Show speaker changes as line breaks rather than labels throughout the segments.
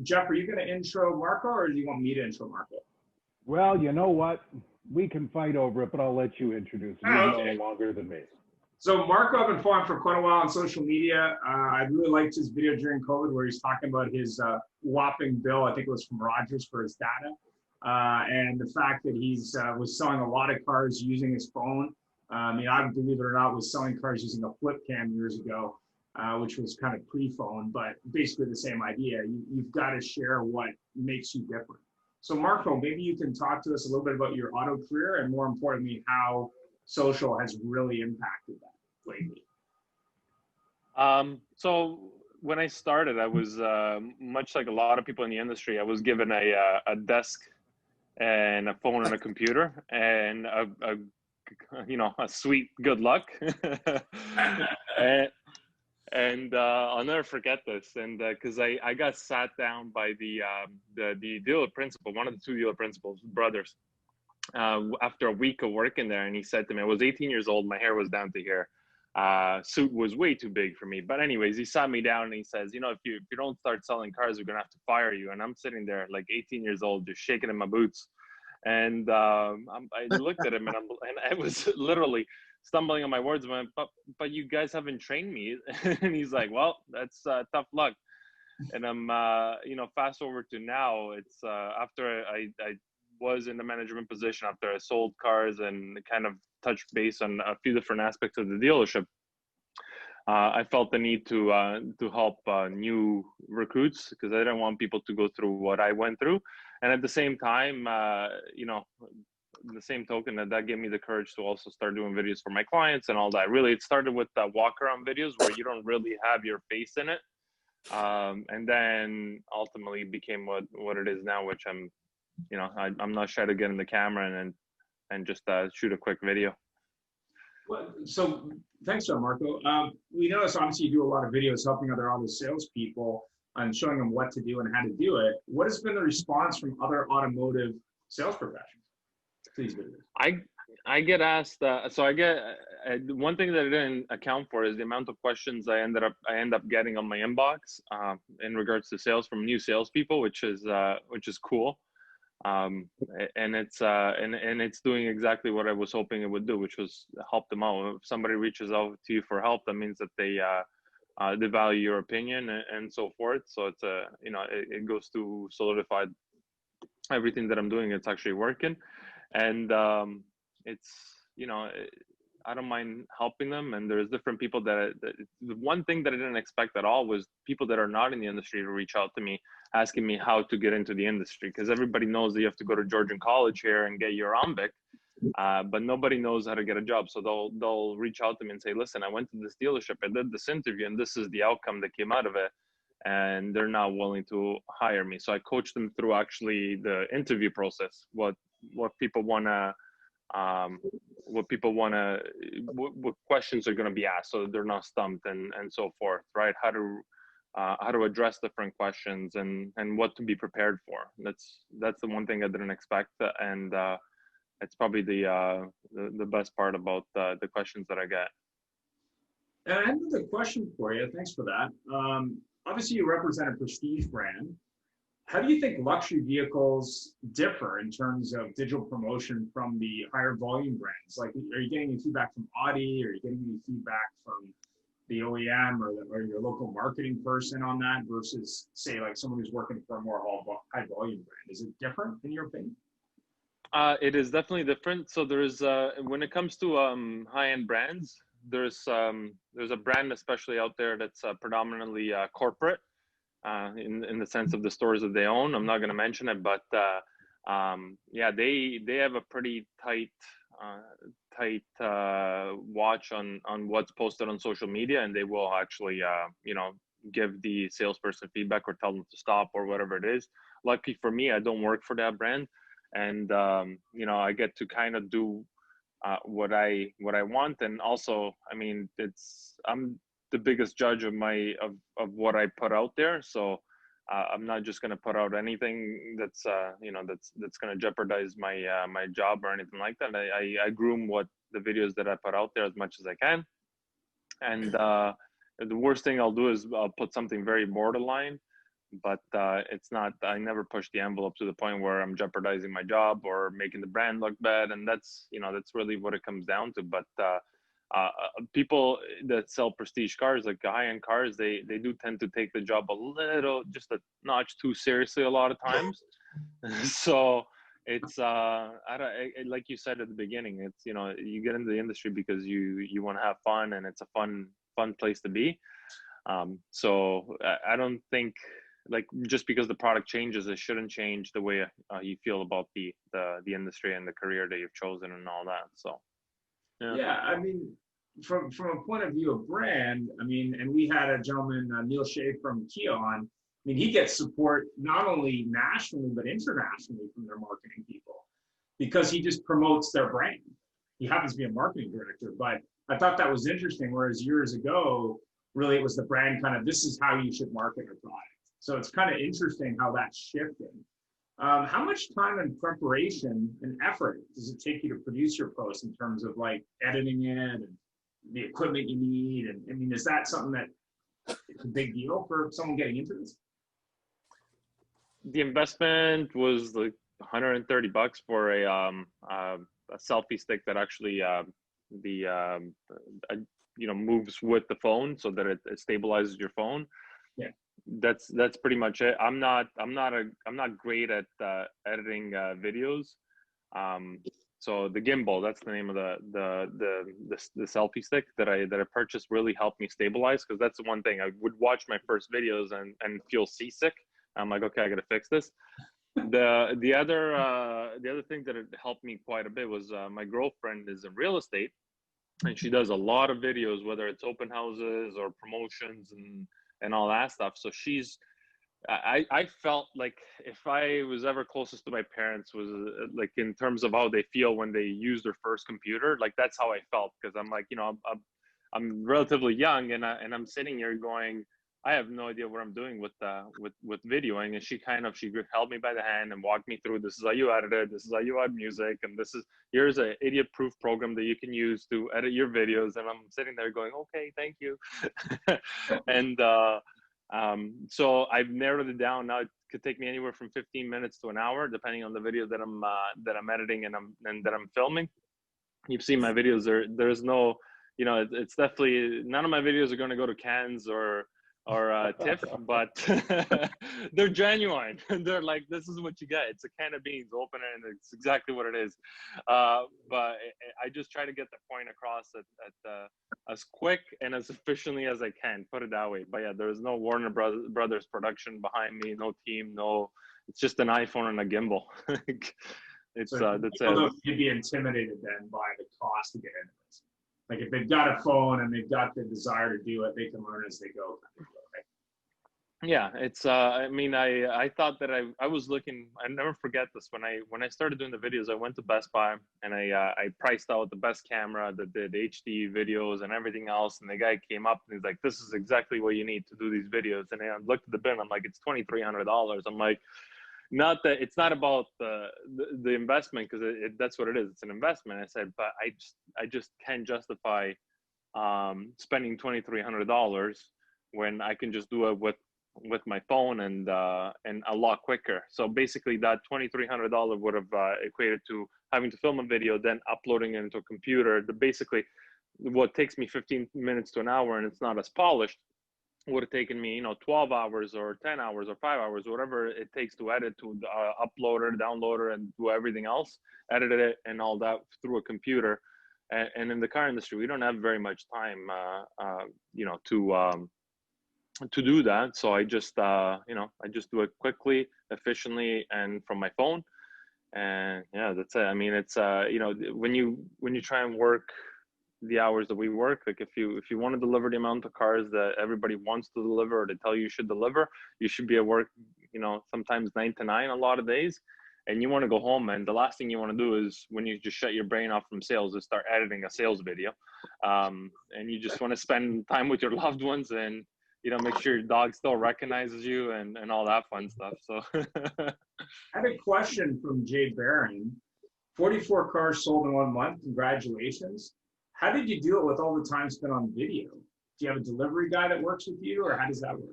Jeff, are you going to intro Marco, or do you want me to intro Marco?
Well, you know what? We can fight over it, but I'll let you introduce him. You've known him longer than me.
So Marco, I've been following for quite a while on social media. I really liked his video during COVID where he's talking about his whopping bill. I think it was from Rogers for his data. And the fact that he's was selling a lot of cars using his phone. I mean, I believe it or not, was selling cars using a flip cam years ago, which was kind of pre-phone, but basically the same idea. You've got to share what makes you different. So Marco, maybe you can talk to us a little bit about your auto career and more importantly, how social has really impacted that lately.
So when I started, I was much like a lot of people in the industry. I was given a desk and a phone and a computer and a sweet good luck. and I'll never forget this. And because I got sat down by the dealer principal, one of the two dealer principals, brothers, after a week of working there, and he said to me, I was 18 years old, my hair was down to here. Suit was way too big for me. But anyways, he sat me down and he says, if you don't start selling cars, we're gonna have to fire you. And I'm sitting there like 18 years old, just shaking in my boots. And I looked at him and I was literally stumbling on my words. I went, but you guys haven't trained me. And he's like, well, that's tough luck. And I'm, fast forward to now, it's after I was in the management position, after I sold cars and kind of touched base on a few different aspects of the dealership, I felt the need to help new recruits because I didn't want people to go through what I went through. And at the same time, the same token, that gave me the courage to also start doing videos for my clients and all that. Really, it started with walk around videos where you don't really have your face in it. And then ultimately became what it is now, which I'm not shy to get in the camera and just shoot a quick video.
Well, so thanks, Marco. We notice obviously you do a lot of videos helping other auto salespeople and showing them what to do and how to do it. What has been the response from other automotive sales professionals to these videos?
I get asked, so I get one thing that I didn't account for is the amount of questions I end up getting on my inbox in regards to sales from new salespeople, which is cool. And it's doing exactly what I was hoping it would do, which was help them out. If somebody reaches out to you for help, that means that they value your opinion and so forth. So it's it goes to solidify everything that I'm doing. It's actually working, and I don't mind helping them. And there's different people that the one thing that I didn't expect at all was people that are not in the industry to reach out to me, asking me how to get into the industry. Because everybody knows that you have to go to Georgian College here and get your OMBIC, but nobody knows how to get a job. So they'll reach out to me and say, listen, I went to this dealership, I did this interview, and this is the outcome that came out of it. And they're not willing to hire me. So I coach them through actually the interview process, what people want to, what questions are going to be asked, so they're not stumped and so forth, right? How to address different questions and what to be prepared for. That's the one thing I didn't expect, and it's probably the best part about the questions that I get.
And I have another question for you. Thanks for that. Obviously, you represent a prestige brand. How do you think luxury vehicles differ in terms of digital promotion from the higher volume brands? Like, are you getting any feedback from Audi? Are you getting any feedback from the OEM or your local marketing person on that versus, say, like someone who's working for a more high volume brand? Is it different in your opinion?
It is definitely different. So there's when it comes to high-end brands, there's a brand especially out there that's predominantly corporate. In the sense of the stores that they own. I'm not going to mention it, but yeah, they have a pretty tight watch on what's posted on social media, and they will actually give the salesperson feedback or tell them to stop or whatever it is. Lucky for me, I don't work for that brand, and I get to kind of do what I want. And also, I mean, I'm the biggest judge of what I put out there. So I'm not just going to put out anything that's going to jeopardize my job or anything like that. I groom the videos that I put out there as much as I can. And the worst thing I'll do is I'll put something very borderline, but it's not. I never push the envelope to the point where I'm jeopardizing my job or making the brand look bad, and that's that's really what it comes down to. But people that sell prestige cars, like high-end cars, they do tend to take the job just a notch too seriously a lot of times. So it's like you said at the beginning, it's you get into the industry because you want to have fun, and it's a fun place to be. So I don't think, like, just because the product changes, it shouldn't change the way you feel about the industry and the career that you've chosen and all that. So
yeah, I mean, from a point of view of brand, I mean, and we had a gentleman, Neil Shea from Kia on. I mean, he gets support not only nationally but internationally from their marketing people because he just promotes their brand. He happens to be a marketing director, but I thought that was interesting. Whereas years ago, really, it was the brand kind of, this is how you should market your product. So it's kind of interesting how that's shifting. How much time and preparation and effort does it take you to produce your posts in terms of like editing it and the equipment you need? And I mean, is that something that is a big deal for someone getting into this?
The investment was like $130 for a selfie stick that actually moves with the phone so that it stabilizes your phone.
Yeah,
that's pretty much it. I'm not great at editing videos. So the gimbal, that's the name of the selfie stick that I purchased, really helped me stabilize, because that's the one thing. I would watch my first videos and feel seasick. I'm like, okay, I got to fix this. The other thing that it helped me quite a bit was my girlfriend is in real estate, and she does a lot of videos, whether it's open houses or promotions and all that stuff. So I felt like if I was ever closest to my parents was like in terms of how they feel when they use their first computer, like that's how I felt, because I'm like, I'm relatively young, and I'm sitting here going, I have no idea what I'm doing with videoing. And she held me by the hand and walked me through, this is how you edit it, this is how you add music, and here's an idiot proof program that you can use to edit your videos. And I'm sitting there going, okay, thank you. And so I've narrowed it down. Now it could take me anywhere from 15 minutes to an hour, depending on the video that I'm editing and that I'm filming. You've seen my videos. There's no, it's definitely, none of my videos are going to go to Cannes or TIFF, but they're genuine. They're like, this is what you get. It's a can of beans, open it, and it's exactly what it is. But I just try to get the point across at as quick and as efficiently as I can, put it that way. But yeah, there's no Warner Brothers production behind me, no team, it's just an iPhone and a gimbal. That's it.
You'd be intimidated then by the cost to get into this. Like if they've got a phone and they've got the desire to do it, they can learn as they go. Right?
Yeah, it's I mean, I thought that I was looking. I never forget this. When I started doing the videos, I went to Best Buy and I priced out the best camera that did HD videos and everything else. And the guy came up and he's like, "This is exactly what you need to do these videos." And I looked at the bin. I'm like, "It's $2,300." I'm like, not that it's not about the investment, because that's what it is. It's an investment. I said, but I just can't justify spending $2,300 when I can just do it with my phone and a lot quicker. So basically, that $2,300 would have equated to having to film a video, then uploading it into a computer. Basically, what takes me 15 minutes to an hour, and it's not as polished, would have taken me 12 hours or 10 hours or 5 hours, whatever it takes to edit, to upload it, download it, and do everything else, edit it and all that through a computer. And in the car industry, we don't have very much time to do that. So I just I just do it quickly, efficiently, and from my phone. And yeah, that's it. I mean, it's when you try and work the hours that we work, like if you want to deliver the amount of cars that everybody wants to deliver, or they tell you should deliver, you should be at work sometimes 9 to 9 a lot of days, and you want to go home, and the last thing you want to do is, when you just shut your brain off from sales, is start editing a sales video, and you just want to spend time with your loved ones and make sure your dog still recognizes you and all that fun stuff. So
I had a question from Jay Barron. 44 cars sold in 1 month. Congratulations. How did you do it with all the time spent on video? Do you have a delivery guy that works with you, or how does that work?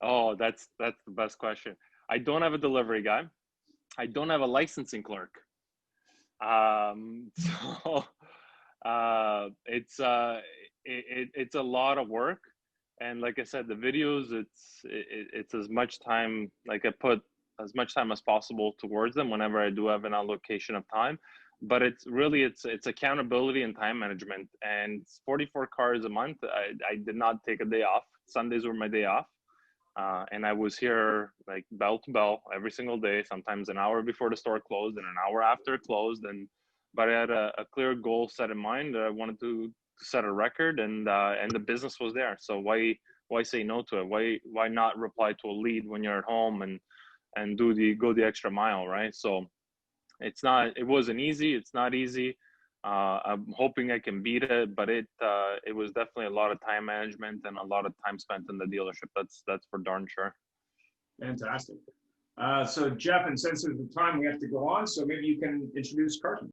Oh, that's the best question. I don't have a delivery guy. I don't have a licensing clerk. So it's a lot of work, and like I said, the videos, it's as much time, like I put as much time as possible towards them whenever I do have an allocation of time. But it's really it's accountability and time management. And 44 cars a month. I did not take a day off. Sundays were my day off. And I was here like bell to bell every single day, sometimes an hour before the store closed and an hour after it closed. But I had a clear goal set in mind that I wanted to set a record, and the business was there. So why say no to it? Why not reply to a lead when you're at home and go the extra mile, right? So it wasn't easy. It's not easy. I'm hoping I can beat it, but it was definitely a lot of time management and a lot of time spent in the dealership. That's for darn sure.
Fantastic. So Jeff, and since there's the time we have to go on, so maybe you can introduce Carson.